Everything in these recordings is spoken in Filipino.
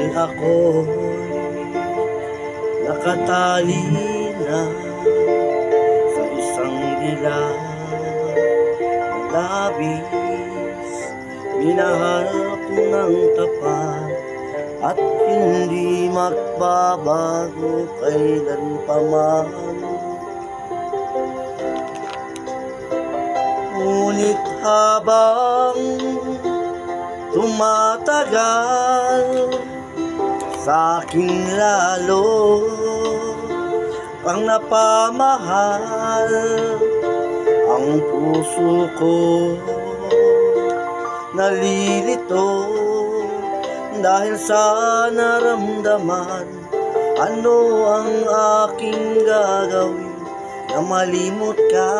Dahil ako'y nakatali na sa isang dilag na labis. Minahal ko ng tapat at hindi magbabago kailan pa man. Ngunit habang tumatagal, sa'king lalo ang napamahal ang puso ko. Nalilito dahil sa naramdaman. Ano ang aking gagawin na malimot ka?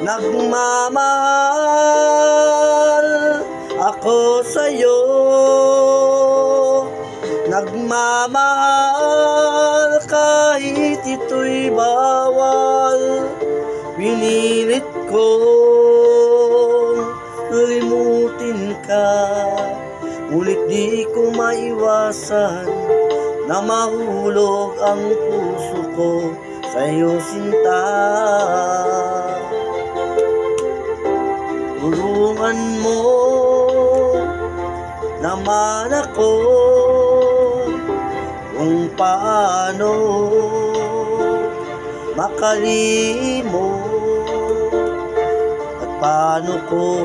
Nagmamahal ako sa'yo, nagmamahal kahit ito'y bawal. Pinilit kong limutin ka, ngunit di ko maiwasan na mahulog ang puso ko sa'yo, sinta. Tulungan mo naman ako kung paano makalimot at paano ko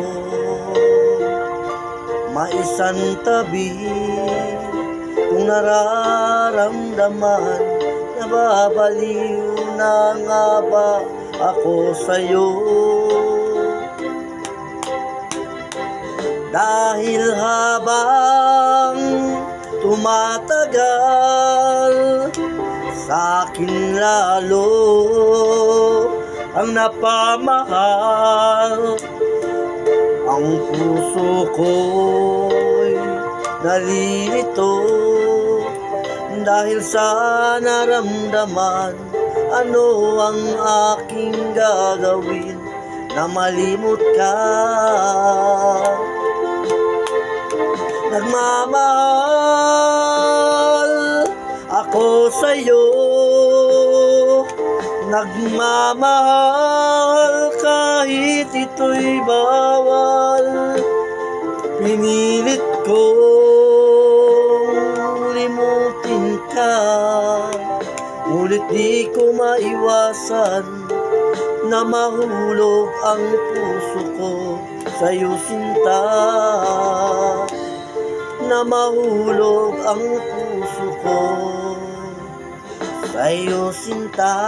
maisantabi kung nararamdaman na babaliw na nga ba ako sa'yo. Dahil habang tumatagal, sa'kin lalo ang napamahal. Ang puso ko'y nalilito dahil sa naramdaman. Ano ang aking gagawin na malimot ka? Nagmamahal ako sa'yo, nagmamahal kahit ito'y bawal. Pinilit kong limutin ka, ngunit di ko maiwasan na mahulog ang puso ko sa'yo, sinta. Na mahulog ang puso ko sa'yo, sinta.